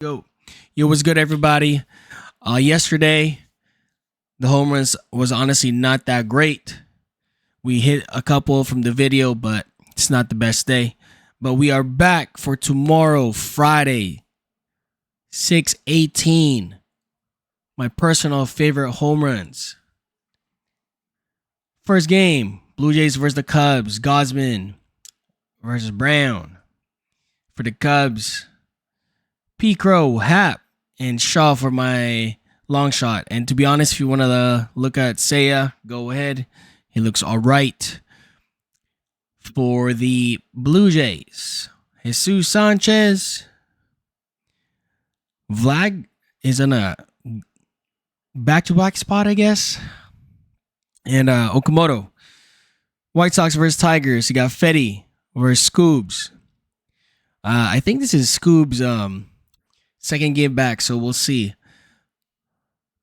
Yo, what's good, everybody? Yesterday, the home runs was honestly not that great. We hit a couple from the video, but it's not the best day. But we are back for tomorrow, Friday, 6/18. My personal favorite home runs. First game, Blue Jays versus the Cubs. Gosman versus Brown. For the Cubs, P. Crow, Hap, and Shaw for my long shot. And to be honest, if you want to look at Seiya, go ahead. He looks all right. For the Blue Jays, Jesus Sanchez. Vlad is in a back-to-back spot, I guess. And Okamoto. White Sox versus Tigers. You got Fetty versus Scoobs. I think this is Scoob's second game back, so we'll see.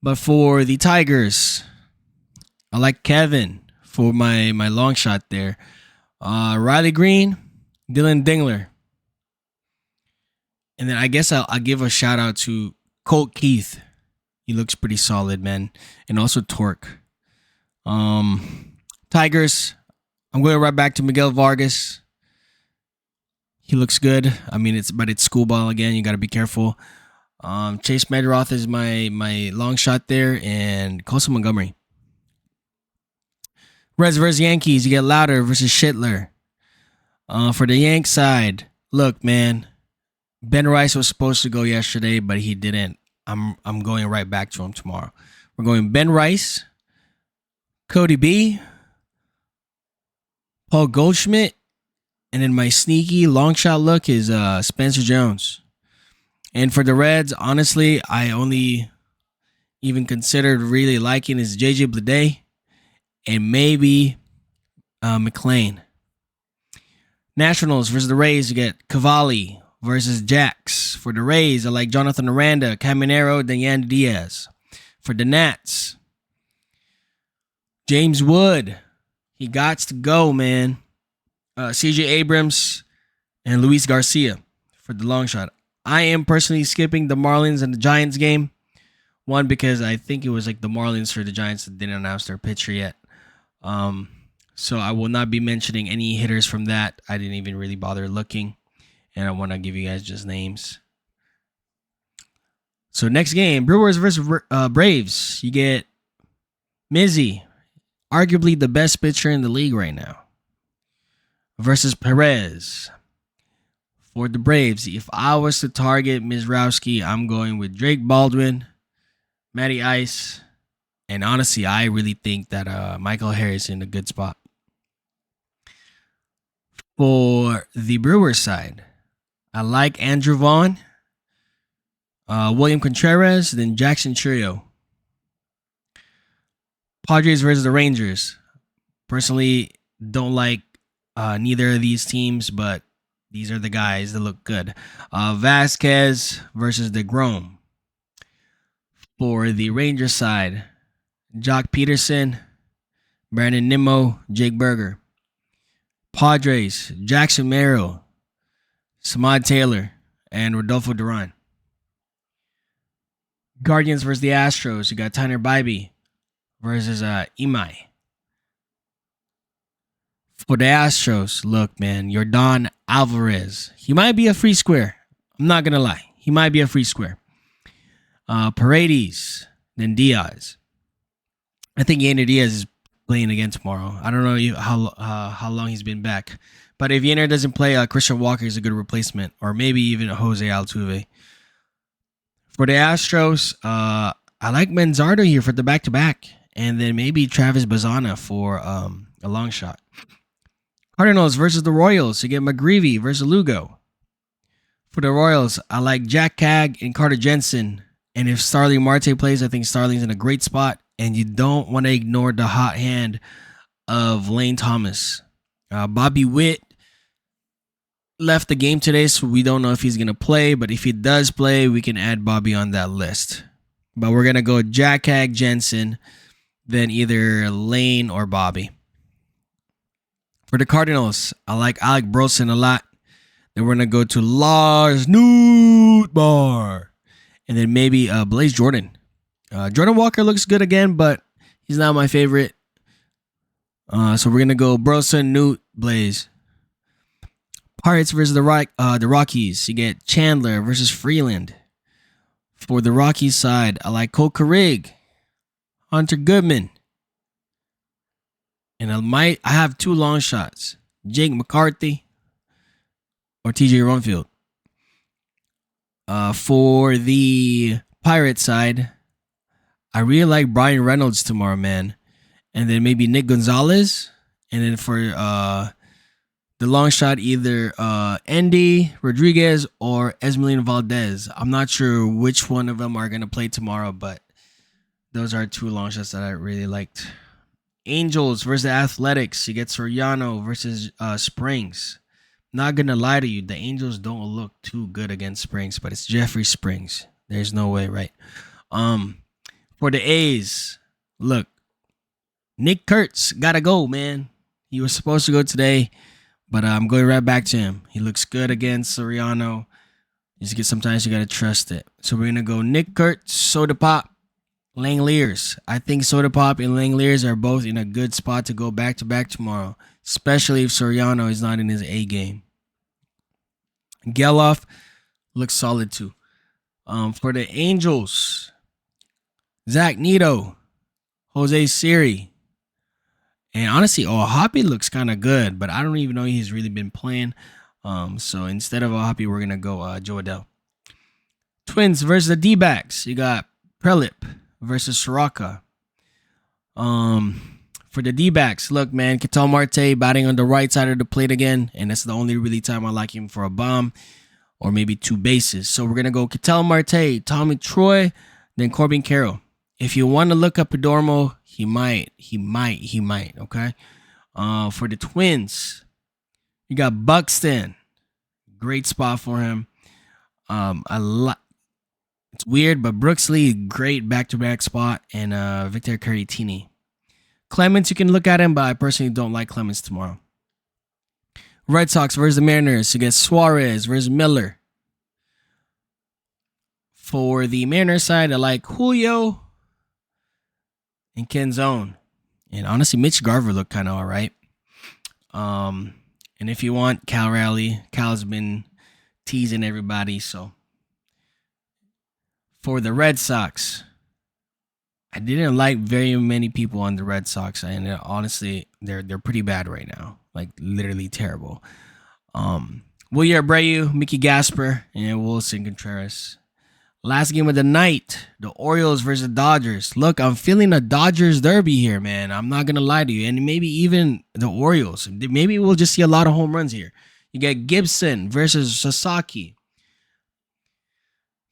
But for the Tigers, I like Kevin for my long shot there. Riley Green, Dylan Dingler. And then I guess I'll give a shout out to Colt Keith. He looks pretty solid, man. And also Torque. Tigers, I'm going right back to Miguel Vargas. He looks good. I mean, it's school ball again. You got to be careful. Chase Medroth is my long shot there, and Colson Montgomery. Reds versus Yankees. You get Louder versus Schittler. For the Yanks side, look, man, Ben Rice was supposed to go yesterday, but he didn't. I'm going right back to him tomorrow. We're going Ben Rice, Cody B, Paul Goldschmidt. And then my sneaky long shot look is Spencer Jones. And for the Reds, honestly, I only even considered really liking is JJ Bleday and maybe McLean. Nationals versus the Rays, you get Cavalli versus Jax. For the Rays, I like Jonathan Aranda, Caminero, Dayan Diaz. For the Nats, James Wood. He got to go, man. CJ Abrams and Luis Garcia for the long shot. I am personally skipping the Marlins and the Giants game. One, because I think it was like the Marlins or the Giants that didn't announce their pitcher yet. So I will not be mentioning any hitters from that. I didn't even really bother looking. And I want to give you guys just names. So next game, Brewers versus Braves. You get Mizzy, arguably the best pitcher in the league right now, versus Perez. For the Braves, if I was to target Mizrowski, I'm going with Drake Baldwin, Matty Ice, and honestly, I really think that Michael Harris is in a good spot. For the Brewers side, I like Andrew Vaughn, William Contreras, then Jackson Churio. Padres versus the Rangers. Personally, don't like neither of these teams, but these are the guys that look good. Vasquez versus DeGrom. For the Rangers side, Jock Peterson, Brandon Nimmo, Jake Berger. Padres, Jackson Merrill, Samad Taylor, and Rodolfo Duran. Guardians versus the Astros, you got Tyler Bybee versus Imai. For the Astros, look, man, Yordan Alvarez. He might be a free square. I'm not going to lie. He might be a free square. Paredes, then Diaz. I think Yainer Diaz is playing again tomorrow. I don't know how long he's been back. But if Yainer doesn't play, Christian Walker is a good replacement. Or maybe even Jose Altuve. For the Astros, I like Manzardo here for the back-to-back. And then maybe Travis Bazana for a long shot. Cardinals versus the Royals. You get McGreevy versus Lugo. For the Royals, I like Jack Cagg and Carter Jensen. And if Starling Marte plays, I think Starling's in a great spot. And you don't want to ignore the hot hand of Lane Thomas. Bobby Witt left the game today, so we don't know if he's going to play. But if he does play, we can add Bobby on that list. But we're going to go Jack Cagg, Jensen, then either Lane or Bobby. For the Cardinals, I like Alec Burleson a lot. Then we're gonna go to Lars Nootbaar, and then maybe Blaze Jordan. Jordan Walker looks good again, but he's not my favorite. So we're gonna go Burleson, Newt, Blaze. Pirates versus the Rockies. You get Chandler versus Freeland. For the Rockies side, I like Cole Carrig, Hunter Goodman, and I have 2 long shots: Jake McCarthy or TJ Rumfield. For the Pirates side, I really like Brian Reynolds tomorrow, man. And then maybe Nick Gonzalez. And then for the long shot, either Andy Rodriguez or Esmelian Valdez. I'm not sure which one of them are going to play tomorrow, but those are 2 long shots that I really liked. Angels versus Athletics. You get Soriano versus Springs. Not going to lie to you, the Angels don't look too good against Springs, but it's Jeffrey Springs. There's no way, right? For the A's, look, Nick Kurtz got to go, man. He was supposed to go today, but I'm going right back to him. He looks good against Soriano. Sometimes you got to trust it. So we're going to go Nick Kurtz, Soda Pop, Langeliers. I think Soda Pop and Langeliers are both in a good spot to go back-to-back tomorrow, especially if Soriano is not in his A game. Geloff looks solid too. For the Angels, Zach Neto, Jose Siri, and honestly, Ohapi looks kind of good, but I don't even know he's really been playing. So instead of Ohapi, we're gonna go Joe Adell. Twins versus the D-backs. You got Prelip versus Soraka. For the D-backs, look, man, Ketel Marte batting on the right side of the plate again, and that's the only really time I like him for a bomb or maybe 2 bases. So we're going to go Ketel Marte, Tommy Troy, then Corbin Carroll. If you want to look up Adormo, he might, okay? For the Twins, you got Buxton. Great spot for him. It's weird, but Brooks Lee, great back-to-back spot, and Victor Caratini. Clemens, you can look at him, but I personally don't like Clemens tomorrow. Red Sox versus the Mariners. You get Suarez versus Miller. For the Mariners side, I like Julio and Kenzone. And honestly, Mitch Garver looked kind of all right. And if you want Cal Raleigh, Cal's been teasing everybody. So for the Red Sox, I didn't like very many people on the Red Sox, and honestly, they're pretty bad right now, like literally terrible. Wilyer Abreu, Mickey Gasper, and Wilson Contreras. Last game of the night, the Orioles versus the Dodgers. Look, I'm feeling a Dodgers derby here, man. I'm not gonna lie to you, and maybe even the Orioles. Maybe we'll just see a lot of home runs here. You get Gibson versus Sasaki.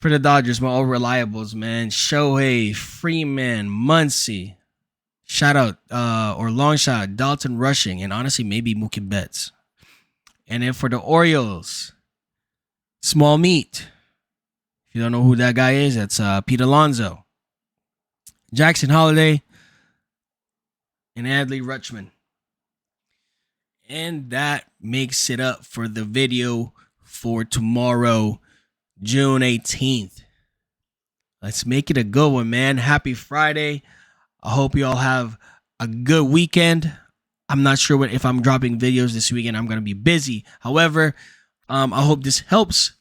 For the Dodgers, my old reliables, man. Shohei, Freeman, Muncy. Shout out, or long shot, Dalton Rushing, and honestly, maybe Mookie Betts. And then for the Orioles, small meat. If you don't know who that guy is, that's Pete Alonso, Jackson Holiday, and Adley Rutschman. And that makes it up for the video for tomorrow, June 18th. Let's make it a good one, man. Happy Friday. I hope you all have a good weekend. I'm not sure if I'm dropping videos this weekend. I'm going to be busy. However, I hope this helps.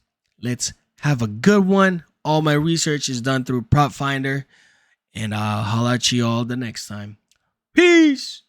Let's have a good one. All my research is done through propfinder. And I'll holler at you all the next time. Peace.